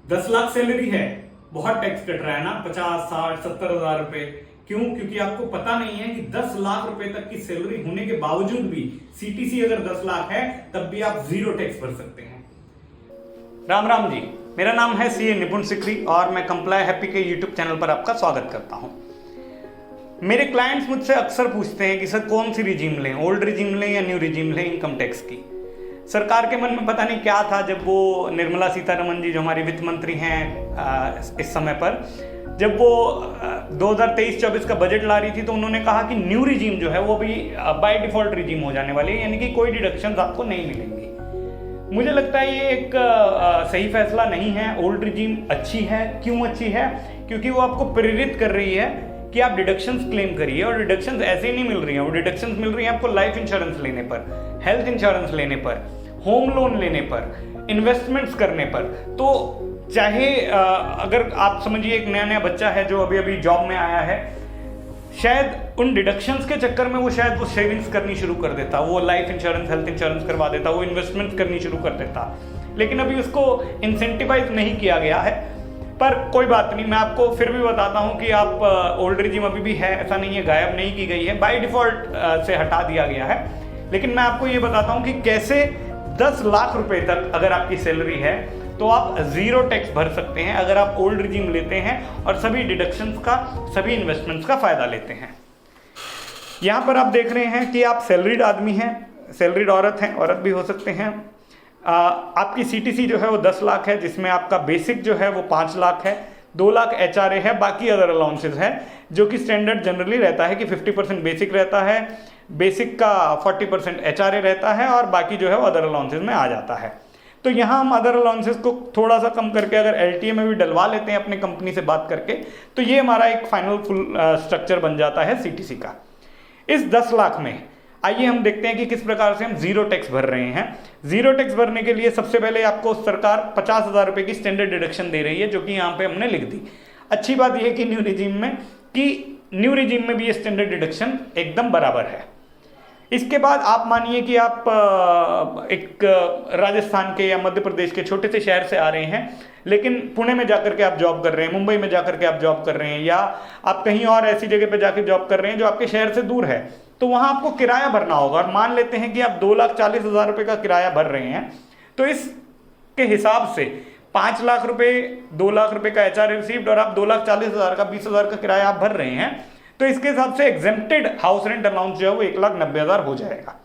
10 lakh salary है, बहुत tax cut रहा है ना, 50, 60, 70 हजार रुपए। क्यों? क्योंकि आपको पता नहीं है कि 10 लाख रुपए तक की सैलरी होने के बावजूद भी सीटीसी अगर 10 लाख है तब भी आप जीरो टैक्स भर सकते हैं। राम राम जी, मेरा नाम है सीए निपुण सिकरी और मैं कंप्लाई हैप्पी के यूट्यूब चैनल पर आपका स्वागत करता हूं। मेरे क्लाइंट्स मुझसे अक्सर पूछते हैं कि सर कौन सी रिजीम लें, ओल्ड रिजीम लें या न्यू रिजीम लें इनकम टैक्स की। सरकार के मन में पता नहीं क्या था जब वो निर्मला सीतारमण जी जो हमारी वित्त मंत्री हैं इस समय पर, जब वो 2023-24 का बजट ला रही थी तो उन्होंने कहा कि न्यू रिजीम जो है वो भी बाय डिफॉल्ट रिजीम हो जाने वाली है, यानी कि कोई डिडक्शंस आपको नहीं मिलेंगी। मुझे लगता है ये एक सही फैसला नहीं है। ओल्ड रिजीम अच्छी है। क्यों अच्छी है? क्योंकि वो आपको प्रेरित कर रही है कि आप डिडक्शंस क्लेम करिए, और डिडक्शंस ऐसे ही नहीं मिल रही हैं, वो डिडक्शंस मिल रही हैं आपको लाइफ इंश्योरेंस लेने पर, हेल्थ इंश्योरेंस लेने पर, होम लोन लेने पर, इन्वेस्टमेंट्स करने पर। तो चाहे अगर आप समझिए एक नया नया बच्चा है जो अभी अभी जॉब में आया है, शायद उन डिडक्शंस के चक्कर में वो शायद वो सेविंग्स करनी शुरू कर देता, वो लाइफ इंश्योरेंस हेल्थ इंश्योरेंस करवा देता, वो इन्वेस्टमेंट करनी शुरू कर देता, लेकिन अभी उसको इंसेंटिवाइज नहीं किया गया है। पर कोई बात नहीं, मैं आपको फिर भी बताता हूं कि आप ओल्ड रिजीम अभी भी है, ऐसा नहीं है, गायब नहीं की गई है, बाय डिफॉल्ट से हटा दिया गया है। लेकिन मैं आपको ये बताता हूं कि कैसे 10 लाख रुपए तक अगर आपकी सैलरी है तो आप जीरो टैक्स भर सकते हैं अगर आप ओल्ड रिजीम लेते हैं और सभी डिडक्शंस का, सभी इन्वेस्टमेंट्स का फायदा लेते हैं। यहां पर आप देख रहे हैं कि आप सैलरीड आदमी हैं, सैलरीड औरत हैं, औरत भी हो सकते हैं। आपकी सीटीसी जो है वो 10 लाख है, जिसमें आपका बेसिक जो है वो 5 लाख है, 2 लाख एचआरए है, बाकी अदर अलाउंसेस है, जो कि स्टैंडर्ड जनरली रहता है कि 50% बेसिक रहता है, बेसिक का 40% एचआरए रहता है और बाकी जो है वो अदर अलाउंसेस में आ जाता है। तो यहाँ हम अदर अलाउंसेस को थोड़ा सा कम करके अगर एलटीए में भी डलवा लेते हैं अपने कंपनी से बात करके, तो ये हमारा एक फाइनल फुल स्ट्रक्चर बन जाता है सीटीसी का। इस 10 लाख में आइए हम देखते हैं कि किस प्रकार से हम जीरो टैक्स भर रहे हैं। जीरो टैक्स भरने के लिए सबसे पहले आपको सरकार 50,000 रुपए की स्टैंडर्ड डिडक्शन दे रही है, जो कि यहाँ पे हमने लिख दी। अच्छी बात यह है कि न्यू रिजीम में भी ये स्टैंडर्ड डिडक्शन एकदम बराबर है। इसके बाद आप मानिए कि आप एक राजस्थान के या मध्य प्रदेश के छोटे से शहर से आ रहे हैं, लेकिन पुणे में जाकर के आप जॉब कर रहे हैं, मुंबई में जाकर के आप जॉब कर रहे हैं, या आप कहीं और ऐसी जगह पे जाकर जॉब कर रहे हैं जो आपके शहर से दूर है, तो वहां आपको किराया भरना होगा। और मान लेते हैं कि आप 2,40,000 रुपए का किराया भर रहे हैं, तो इसके हिसाब से 5 लाख रुपए, 2 लाख रुपए का एचआर रिसीव्ड और आप 2,40,000 का 20,000 का किराया आप भर रहे हैं, तो इसके हिसाब से एग्जेम्प्टेड हाउस रेंट अमाउंट जो है वो 1,90,000 हो जाएगा।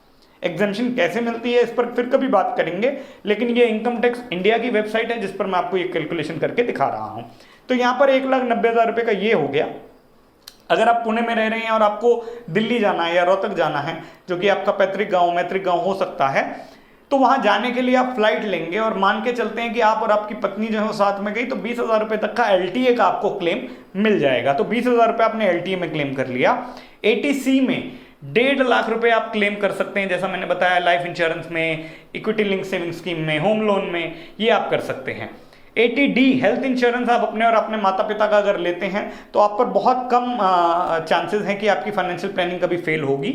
एग्जेम्पशन कैसे मिलती है इस पर फिर कभी बात करेंगे, लेकिन ये इनकम टैक्स इंडिया की वेबसाइट है जिस पर मैं आपको ये कैलकुलेशन करके दिखा रहा हूं। तो यहां पर 1,90,000 रुपए का ये हो गया। अगर आप पुणे में रह रहे हैं और आपको दिल्ली जाना है या रोहतक जाना है, जो कि आपका पैतृक गांव मैत्रिक गांव हो सकता है, तो वहां जाने के लिए आप फ्लाइट लेंगे और मान के चलते हैं कि आप और आपकी पत्नी जो है वो साथ में गई, तो 20,000 रुपए तक का एलटीए का आपको क्लेम मिल जाएगा। तो 20,000 रुपए आपने एलटीए में क्लेम कर लिया। एटीसी में 1.5 लाख रुपए आप क्लेम कर सकते हैं, जैसा मैंने बताया, लाइफ इंश्योरेंस में, इक्विटी लिंक सेविंग स्कीम में, होम लोन में, ये आप कर सकते हैं। 80D हेल्थ इंश्योरेंस आप अपने और अपने माता पिता का अगर लेते हैं तो आप पर बहुत कम चांसेस हैं कि आपकी फाइनेंशियल प्लानिंग कभी फेल होगी।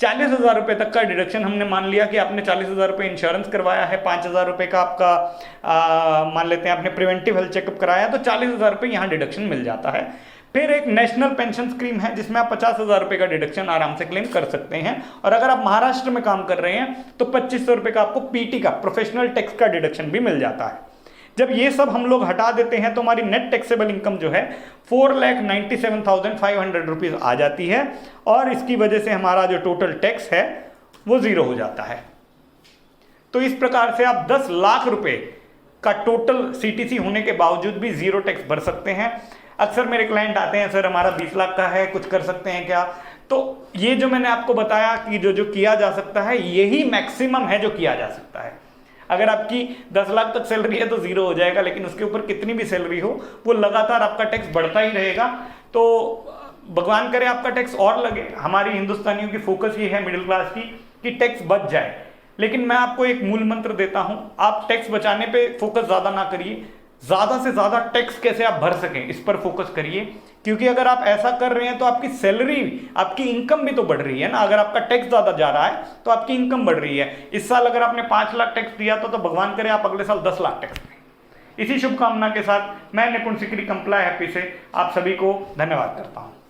40,000 रुपए तक का डिडक्शन हमने मान लिया कि आपने 40,000 रुपए इंश्योरेंस करवाया है, 5,000 रुपए का आपका मान लेते हैं आपने प्रिवेंटिव हेल्थ चेकअप कराया, तो 40,000 रुपए यहाँ डिडक्शन मिल जाता है। फिर एक नेशनल पेंशन स्कीम है जिसमें आप 50,000 रुपए का डिडक्शन आराम से क्लेम कर सकते हैं, और अगर आप महाराष्ट्र में काम कर रहे हैं तो 2,500 रुपए का आपको पीटी का, प्रोफेशनल टैक्स का डिडक्शन भी मिल जाता है। जब ये सब हम लोग हटा देते हैं तो हमारी नेट टैक्सेबल इनकम जो है 4,97,500 रुपीज आ जाती है, और इसकी वजह से हमारा जो टोटल टैक्स है वो जीरो हो जाता है। तो इस प्रकार से आप 10 लाख रुपए का टोटल सीटीसी होने के बावजूद भी जीरो टैक्स भर सकते हैं। अक्सर मेरे क्लाइंट आते हैं, सर हमारा 20 लाख का है, कुछ कर सकते हैं क्या? तो ये जो मैंने आपको बताया कि जो किया जा सकता है, यही मैक्सिमम है जो किया जा सकता है। अगर आपकी 10 लाख तक सैलरी है तो जीरो हो जाएगा, लेकिन उसके ऊपर कितनी भी सैलरी हो वो लगातार आपका टैक्स बढ़ता ही रहेगा। तो भगवान करे आपका टैक्स और लगे। हमारी हिंदुस्तानियों की फोकस ये है मिडिल क्लास की कि टैक्स बच जाए, लेकिन मैं आपको एक मूल मंत्र देता हूं, आप टैक्स बचाने पे फोकस ज्यादा ना करिए, ज्यादा से ज्यादा टैक्स कैसे आप भर सकें इस पर फोकस करिए। क्योंकि अगर आप ऐसा कर रहे हैं तो आपकी सैलरी, आपकी इनकम भी तो बढ़ रही है ना। अगर आपका टैक्स ज्यादा जा रहा है तो आपकी इनकम बढ़ रही है। इस साल अगर आपने 5 लाख टैक्स दिया था तो भगवान करे आप अगले साल 10 लाख टैक्स दें। इसी शुभकामना के साथ मैं निपुण सिकरी कंप्लाई हैप्पी से आप सभी को धन्यवाद करता हूं।